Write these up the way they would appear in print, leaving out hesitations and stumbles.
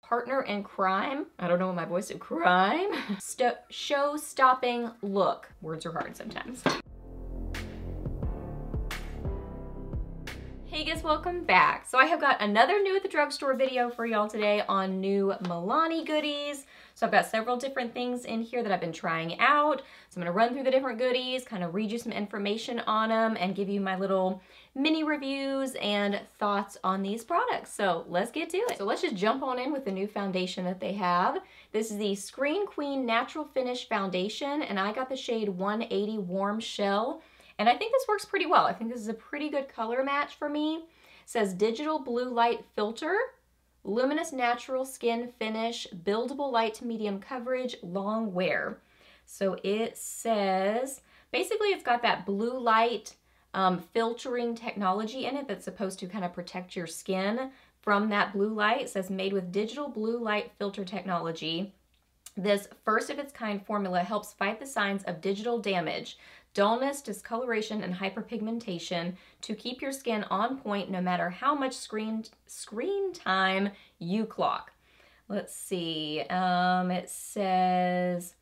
Partner in Crime. I don't know what my voice of crime. Show-stopping look. Words are hard sometimes. Hey guys, welcome back. So I have got another new at the drugstore video for y'all today on new Milani goodies. So I've got several different things in here that I've been trying out. So I'm gonna run through the different goodies, kind of read you some information on them, and give you my little mini reviews and thoughts on these products. So let's get to it. So let's just jump on in with the new foundation that they have. This is the Screen Queen Natural Finish Foundation, and I got the shade 180 Warm Shell. And I think this works pretty well. I think this is a pretty good color match for me. It says Digital Blue Light Filter, Luminous Natural Skin Finish, Buildable Light to Medium Coverage, Long Wear. So it says, basically it's got that blue light filtering technology in it that's supposed to kind of protect your skin from that blue light. It says made with digital blue light filter technology. This first of its kind formula helps fight the signs of digital damage, dullness, discoloration, and hyperpigmentation to keep your skin on point no matter how much screen time you clock. Let's see, it says,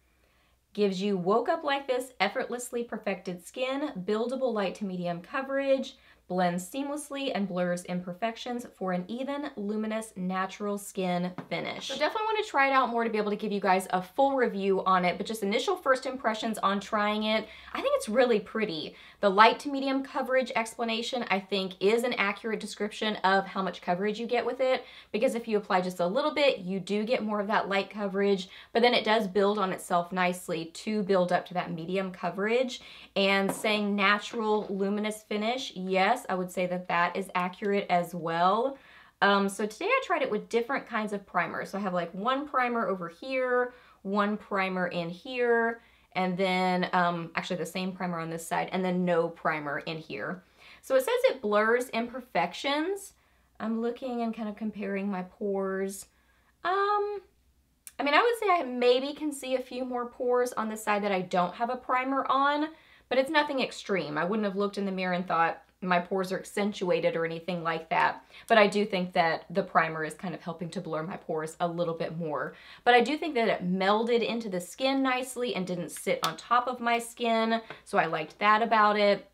gives you woke up like this, effortlessly perfected skin, buildable light to medium coverage, blends seamlessly and blurs imperfections for an even, luminous, natural skin finish. So definitely want to try it out more to be able to give you guys a full review on it, but just initial first impressions on trying it, I think it's really pretty. The light to medium coverage explanation, I think, is an accurate description of how much coverage you get with it, because if you apply just a little bit, you do get more of that light coverage, but then it does build on itself nicely to build up to that medium coverage. And saying natural, luminous finish, yes, I would say that that is accurate as well. So today I tried it with different kinds of primers. So I have like one primer over here, one primer in here, and then actually the same primer on this side, and then no primer in here. So it says it blurs imperfections. I'm looking and kind of comparing my pores. I mean, I would say I maybe can see a few more pores on the side that I don't have a primer on, but it's nothing extreme. I wouldn't have looked in the mirror and thought my pores are accentuated or anything like that. But I do think that the primer is kind of helping to blur my pores a little bit more. But I do think that it melded into the skin nicely and didn't sit on top of my skin. So I liked that about it.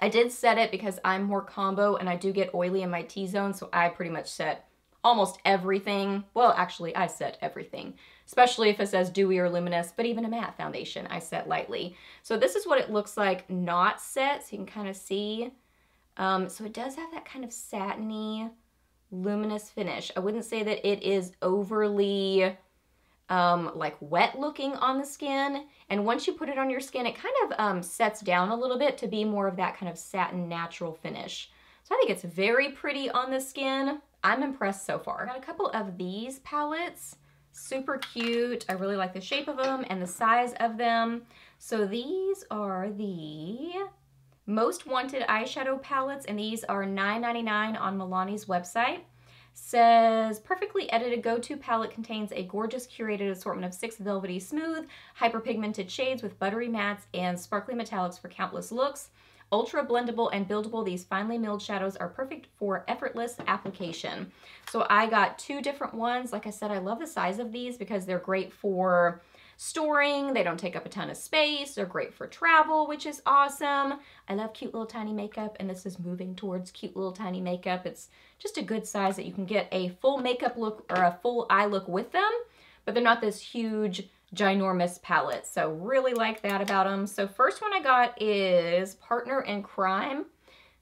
I did set it because I'm more combo and I do get oily in my T-zone. So I pretty much set almost everything. Well, actually, I set everything, especially if it says dewy or luminous, but even a matte foundation, I set lightly. So this is what it looks like not set, so you can kind of see. So it does have that kind of satiny, luminous finish. I wouldn't say that it is overly like wet looking on the skin. And once you put it on your skin, it kind of sets down a little bit to be more of that kind of satin natural finish. So I think it's very pretty on the skin. I'm impressed so far. I got a couple of these palettes, super cute. I really like the shape of them and the size of them. So these are the Most Wanted eyeshadow palettes, and these are $9.99 on Milani's website. Says, perfectly edited go-to palette contains a gorgeous curated assortment of 6 velvety smooth, hyperpigmented shades with buttery mattes and sparkly metallics for countless looks. Ultra blendable and buildable, these finely milled shadows are perfect for effortless application. So I got 2 different ones. Like I said, I love the size of these because they're great for storing. They don't take up a ton of space. They're great for travel, which is awesome. I love cute little tiny makeup, and this is moving towards cute little tiny makeup. It's just a good size that you can get a full makeup look or a full eye look with them, but they're not this huge ginormous palette. So really like that about them. So first one I got is Partner in Crime.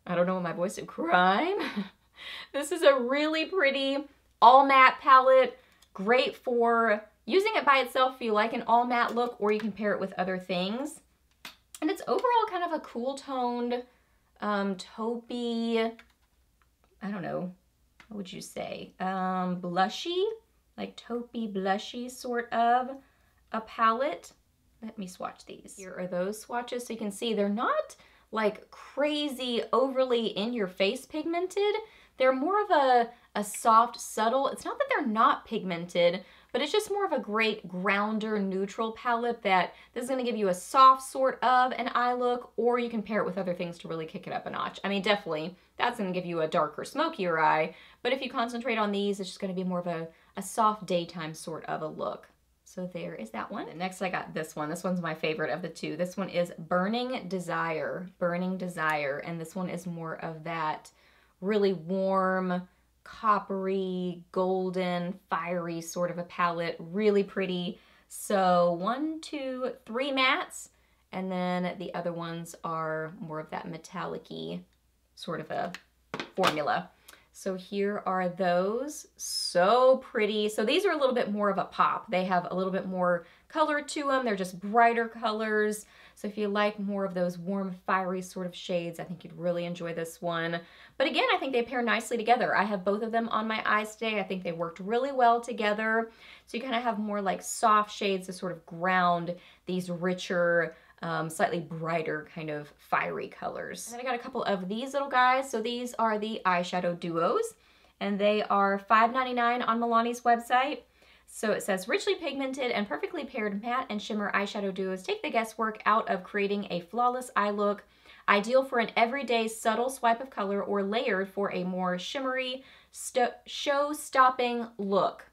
I don't know what my voice of crime. This is a really pretty all matte palette. Great for using it by itself if you like an all matte look, or you can pair it with other things. And it's overall kind of a cool toned, taupey, I don't know, what would you say? Blushy, like taupey blushy sort of a palette. Let me swatch these. Here are those swatches. So you can see they're not like crazy overly in your face pigmented. They're more of a soft, subtle, it's not that they're not pigmented, but it's just more of a great grounder neutral palette that this is gonna give you a soft sort of an eye look, or you can pair it with other things to really kick it up a notch. I mean, definitely, that's gonna give you a darker, smokier eye, but if you concentrate on these, it's just gonna be more of a soft daytime sort of a look. So there is that one. And next I got this one. This one's my favorite of the two. This one is Burning Desire. Burning Desire. And this one is more of that really warm, coppery, golden, fiery sort of a palette. Really pretty. So 1, 2, 3 mattes. And then the other ones are more of that metallic-y sort of a formula. So here are those, so pretty. So these are a little bit more of a pop. They have a little bit more color to them. They're just brighter colors. So if you like more of those warm, fiery sort of shades, I think you'd really enjoy this one. But again, I think they pair nicely together. I have both of them on my eyes today. I think they worked really well together. So you kind of have more like soft shades to sort of ground these richer, slightly brighter kind of fiery colors. And then I got a couple of these little guys. So these are the eyeshadow duos, and they are $5.99 on Milani's website. So it says, richly pigmented and perfectly paired matte and shimmer eyeshadow duos take the guesswork out of creating a flawless eye look, ideal for an everyday subtle swipe of color or layered for a more shimmery, show-stopping look.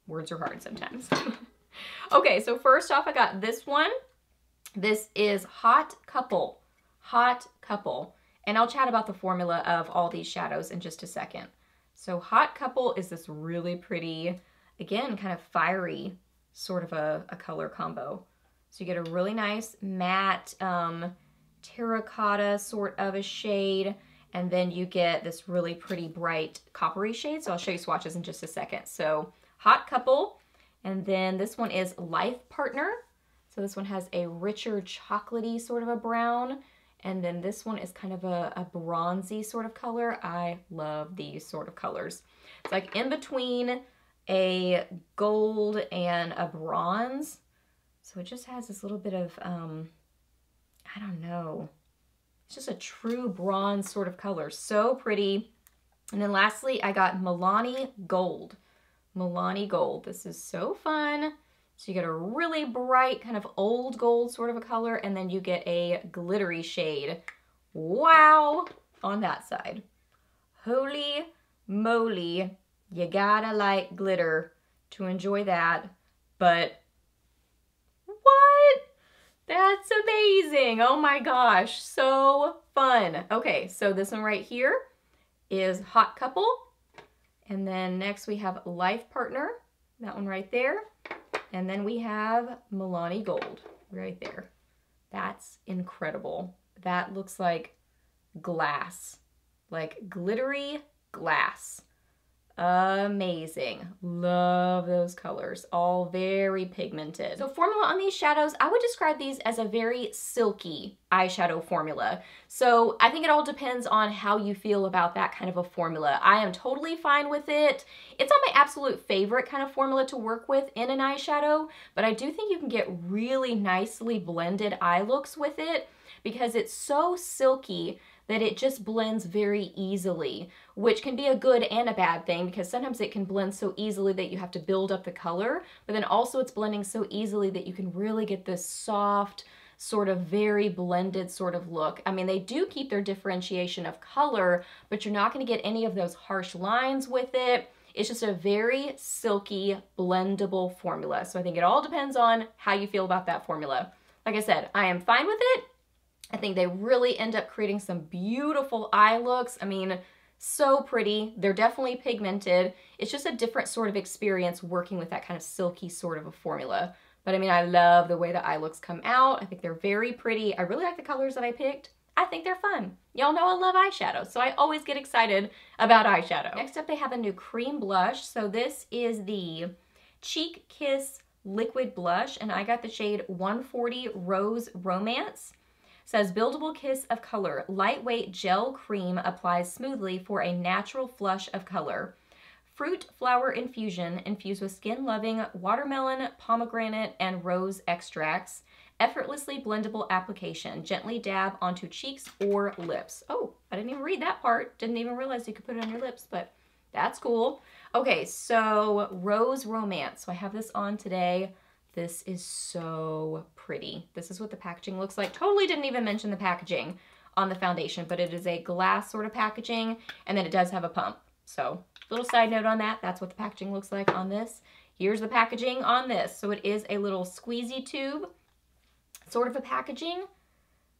Words are hard sometimes. Okay, so first off, I got this one. This is Hot Couple. Hot Couple. And I'll chat about the formula of all these shadows in just a second. So Hot Couple is this really pretty, again, kind of fiery sort of a color combo. So you get a really nice matte terracotta sort of a shade, and then you get this really pretty bright coppery shade. So I'll show you swatches in just a second. So Hot Couple, and then this one is Life Partner. So this one has a richer chocolatey sort of a brown, and then this one is kind of a bronzy sort of color. I love these sort of colors. It's like in between a gold and a bronze. So it just has this little bit of, I don't know. It's just a true bronze sort of color. So pretty. And then lastly, I got Milani Gold. Milani Gold. This is so fun. So you get a really bright kind of old gold sort of a color, and then you get a glittery shade. Wow! On that side. Holy moly. You gotta like glitter to enjoy that. But what? That's amazing. Oh my gosh. So fun. Okay, so this one right here is Hot Couple. And then next we have Life Partner. That one right there. And then we have Milani Gold right there. That's incredible. That looks like glass, like glittery glass. Amazing. Love those colors. All very pigmented. So formula on these shadows, I would describe these as a very silky eyeshadow formula. So I think it all depends on how you feel about that kind of a formula. I am totally fine with it. It's not my absolute favorite kind of formula to work with in an eyeshadow, but I do think you can get really nicely blended eye looks with it because it's so silky that it just blends very easily, which can be a good and a bad thing because sometimes it can blend so easily that you have to build up the color, but then also it's blending so easily that you can really get this soft, sort of very blended sort of look. I mean, they do keep their differentiation of color, but you're not gonna get any of those harsh lines with it. It's just a very silky, blendable formula. So I think it all depends on how you feel about that formula. Like I said, I am fine with it. I think they really end up creating some beautiful eye looks. I mean, so pretty. They're definitely pigmented. It's just a different sort of experience working with that kind of silky sort of a formula. But I mean, I love the way the eye looks come out. I think they're very pretty. I really like the colors that I picked. I think they're fun. Y'all know I love eyeshadow, so I always get excited about eyeshadow. Next up, they have a new cream blush. So this is the Cheek Kiss Liquid Blush, and I got the shade 140 Rose Romance. Says buildable kiss of color. Lightweight gel cream applies smoothly for a natural flush of color. Fruit flower infusion infused with skin-loving watermelon, pomegranate, and rose extracts. Effortlessly blendable application. Gently dab onto cheeks or lips. Oh, I didn't even read that part. Didn't even realize you could put it on your lips, but that's cool. Okay, so Rose Romance. So I have this on today. This is so pretty. This is what the packaging looks like. Totally didn't even mention the packaging on the foundation, but it is a glass sort of packaging, and then it does have a pump. So little side note on that, that's what the packaging looks like on this. Here's the packaging on this. So it is a little squeezy tube sort of a packaging.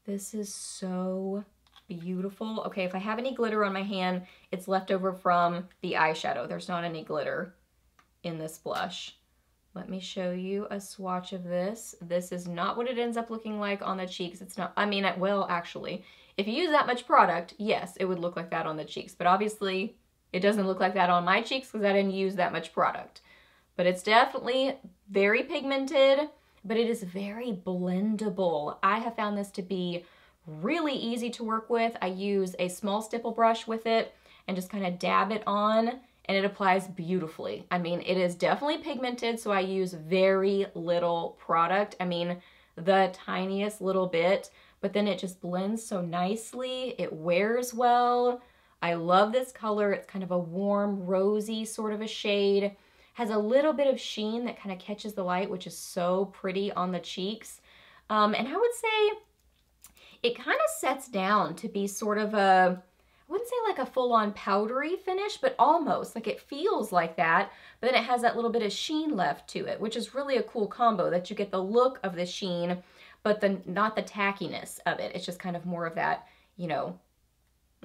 This is so beautiful. Okay, if I have any glitter on my hand, it's left over from the eyeshadow. There's not any glitter in this blush. Let me show you a swatch of this. This is not what it ends up looking like on the cheeks. It's not, I mean, well, actually, if you use that much product, yes, it would look like that on the cheeks. But obviously, it doesn't look like that on my cheeks because I didn't use that much product. But it's definitely very pigmented, but it is very blendable. I have found this to be really easy to work with. I use a small stipple brush with it and just kind of dab it on, and it applies beautifully. I mean, it is definitely pigmented, so I use very little product. I mean, the tiniest little bit, but then it just blends so nicely. It wears well. I love this color. It's kind of a warm, rosy sort of a shade. Has a little bit of sheen that kind of catches the light, which is so pretty on the cheeks. And I would say it kind of sets down to be sort of a, I wouldn't say like a full-on powdery finish, but almost like it feels like that, but then it has that little bit of sheen left to it, which is really a cool combo that you get the look of the sheen, but not the tackiness of it. It's just kind of more of that, you know,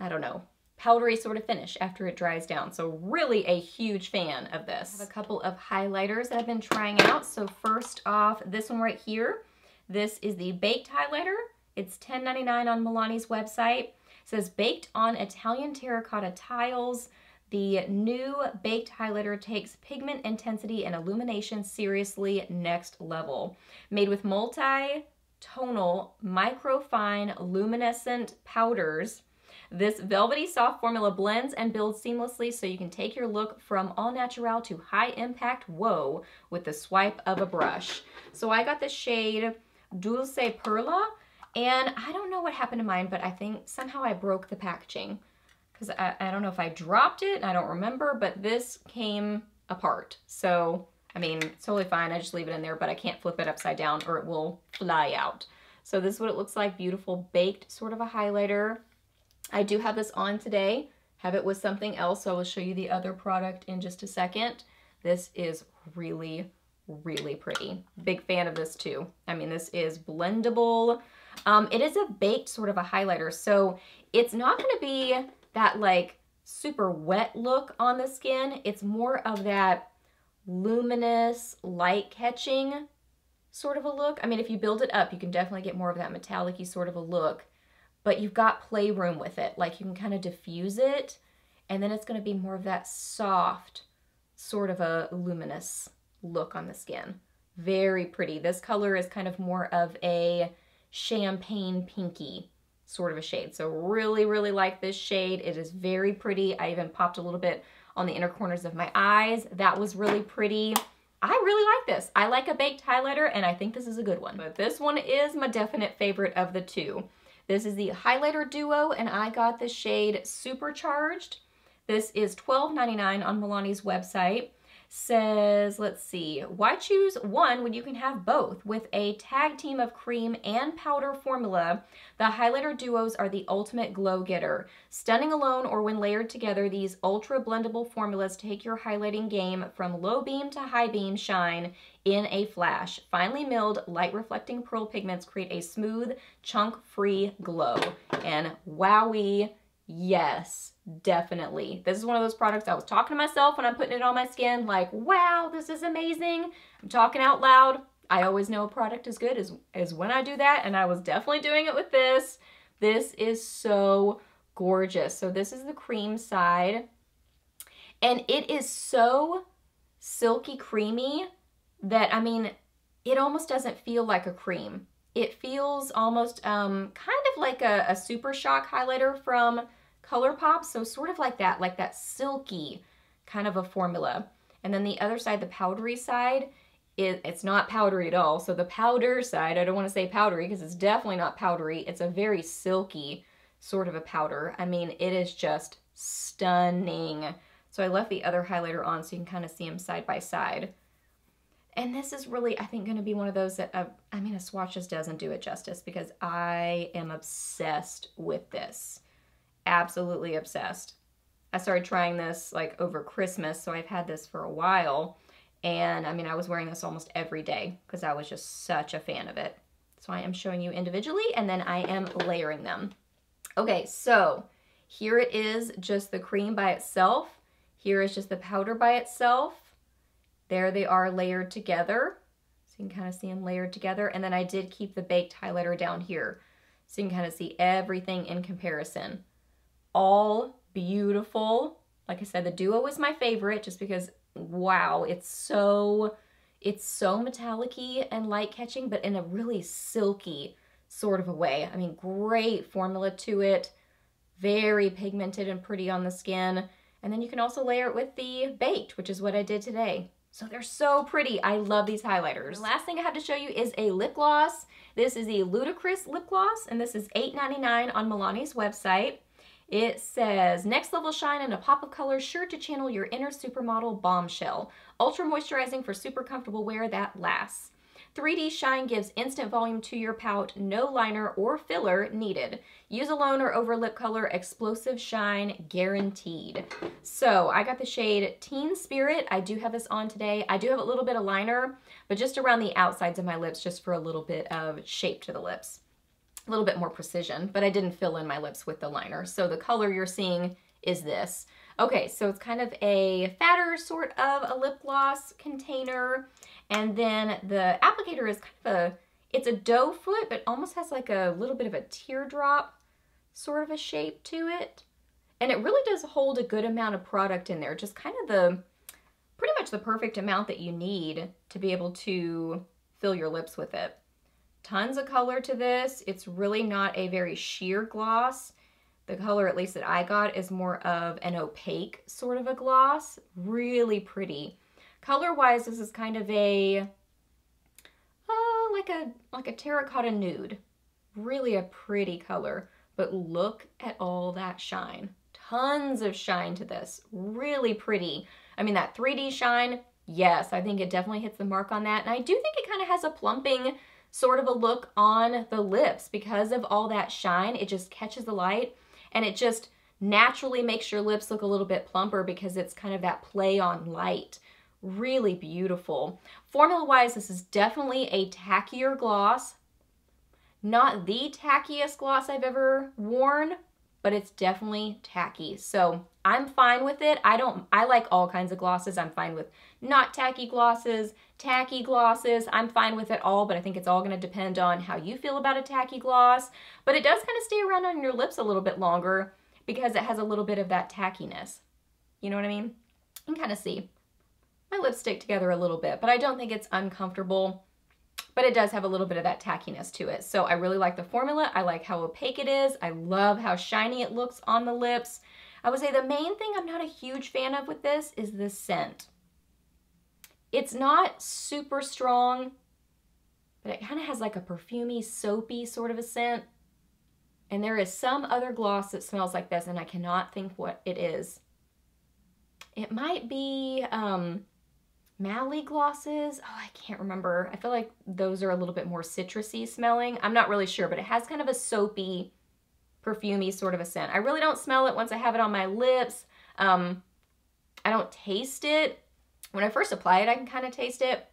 I don't know, powdery sort of finish after it dries down. So really a huge fan of this. I have a couple of highlighters that I've been trying out. So first off, this one right here. This is the Baked Highlighter. It's $10.99 on Milani's website. It says baked on Italian terracotta tiles. The new Baked Highlighter takes pigment intensity and illumination seriously next level. Made with multi-tonal, microfine, luminescent powders. This velvety soft formula blends and builds seamlessly so you can take your look from all natural to high impact whoa with the swipe of a brush. So I got the shade Dulce Perla, and I don't know what happened to mine, but I think somehow I broke the packaging because I don't know if I dropped it, I don't remember, but this came apart. So, I mean, it's totally fine. I just leave it in there, but I can't flip it upside down or it will fly out. So this is what it looks like. Beautiful baked sort of a highlighter. I do have this on today, have it with something else, so I will show you the other product in just a second. This is really, really pretty. Big fan of this too. I mean, this is blendable. It is a baked sort of a highlighter, so it's not going to be that like super wet look on the skin. It's more of that luminous, light catching sort of a look. I mean, if you build it up, you can definitely get more of that metallic-y sort of a look. But you've got playroom with it. Like you can kind of diffuse it, and then it's going to be more of that soft, sort of a luminous look on the skin. Very pretty. This color is kind of more of a champagne pinky sort of a shade. So really, really like this shade. It is very pretty. I even popped a little bit on the inner corners of my eyes. That was really pretty. I really like this. I like a baked highlighter, and I think this is a good one. But this one is my definite favorite of the two. This is the Highlighter Duo, and I got the shade Supercharged. This is $12.99 on Milani's website. Says, let's see, why choose one when you can have both? With a tag team of cream and powder formula, the Highlighter Duos are the ultimate glow getter. Stunning alone or when layered together, these ultra blendable formulas take your highlighting game from low beam to high beam shine in a flash. Finely milled, light reflecting pearl pigments create a smooth, chunk-free glow. And wowee, yes, definitely. This is one of those products I was talking to myself when I'm putting it on my skin, like, wow, this is amazing. I'm talking out loud. I always know a product is good is when I do that, and I was definitely doing it with this. This is so gorgeous. So this is the cream side, and it is so silky creamy that, I mean, it almost doesn't feel like a cream. It feels almost kind of like a Super Shock highlighter from ColourPop, so sort of like that silky kind of a formula. And then the other side, the powdery side, it's not powdery at all. So the powder side, I don't want to say powdery because it's definitely not powdery. It's a very silky sort of a powder. I mean, it is just stunning. So I left the other highlighter on so you can kind of see them side by side. And this is really, I think, going to be one of those that, I mean, a swatch just doesn't do it justice because I am obsessed with this. Absolutely obsessed. I started trying this like over Christmas, so I've had this for a while. And I mean, I was wearing this almost every day because I was just such a fan of it. So I am showing you individually, and then I am layering them. Okay, so here it is, just the cream by itself. Here is just the powder by itself. There they are layered together. So you can kind of see them layered together. And then I did keep the baked highlighter down here. So you can kind of see everything in comparison. All beautiful. Like I said, the duo is my favorite just because, wow, it's so metallic-y and light catching, but in a really silky sort of a way. I mean, great formula to it. Very pigmented and pretty on the skin. And then you can also layer it with the baked, which is what I did today. So they're so pretty. I love these highlighters. The last thing I have to show you is a lip gloss. This is the LUDICROUS lip gloss, and this is $8.99 on Milani's website. It says, next level shine and a pop of color sure to channel your inner supermodel bombshell. Ultra moisturizing for super comfortable wear that lasts. 3D shine gives instant volume to your pout, no liner or filler needed. Use alone or over lip color, explosive shine guaranteed. So I got the shade Teen Spirit. I do have this on today. I do have a little bit of liner, but just around the outsides of my lips, just for a little bit of shape to the lips. A little bit more precision, but I didn't fill in my lips with the liner. So the color you're seeing is this. Okay, so it's kind of a fatter sort of a lip gloss container. And then the applicator is kind of it's a doe foot, but almost has like a little bit of a teardrop sort of a shape to it. And it really does hold a good amount of product in there. Just kind of pretty much the perfect amount that you need to be able to fill your lips with it. Tons of color to this. It's really not a very sheer gloss. The color, at least that I got, is more of an opaque sort of a gloss. Really pretty. Color-wise, this is kind of a, like a terracotta nude. Really a pretty color. But look at all that shine. Tons of shine to this. Really pretty. I mean, that 3D shine, yes, I think it definitely hits the mark on that. And I do think it kind of has a plumping sort of a look on the lips because of all that shine. It just catches the light and it just naturally makes your lips look a little bit plumper because it's kind of that play on light. Really beautiful. Formula-wise, this is definitely a tackier gloss. Not the tackiest gloss I've ever worn, but it's definitely tacky. So I'm fine with it. I like all kinds of glosses. I'm fine with not tacky glosses, tacky glosses. I'm fine with it all, but I think it's all going to depend on how you feel about a tacky gloss. But it does kind of stay around on your lips a little bit longer because it has a little bit of that tackiness. You know what I mean? You can kind of see. My lips stick together a little bit, but I don't think it's uncomfortable. But it does have a little bit of that tackiness to it. So I really like the formula. I like how opaque it is. I love how shiny it looks on the lips. I would say the main thing I'm not a huge fan of with this is the scent. It's not super strong, but it kind of has like a perfumey, soapy sort of a scent. And there is some other gloss that smells like this, and I cannot think what it is. It might be Mally glosses. Oh, I can't remember. I feel like those are a little bit more citrusy smelling. I'm not really sure, but it has kind of a soapy, perfumey sort of a scent. I really don't smell it once I have it on my lips. I don't taste it. When I first apply it, I can kind of taste it,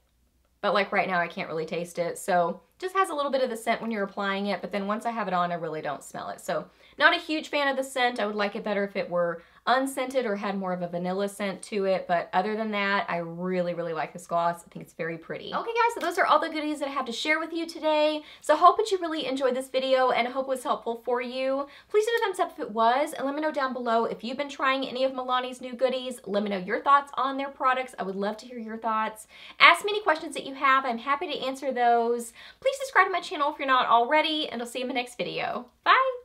but like right now, I can't really taste it. So just has a little bit of the scent when you're applying it, but then once I have it on, I really don't smell it. So not a huge fan of the scent. I would like it better if it were unscented or had more of a vanilla scent to it, but other than that, I really, really like this gloss. I think it's very pretty. Okay guys, so those are all the goodies that I have to share with you today. So I hope that you really enjoyed this video and I hope it was helpful for you. Please hit a thumbs up if it was, and let me know down below if you've been trying any of Milani's new goodies. Let me know your thoughts on their products. I would love to hear your thoughts. Ask me any questions that you have. I'm happy to answer those. Please subscribe to my channel if you're not already, and I'll see you in my next video. Bye!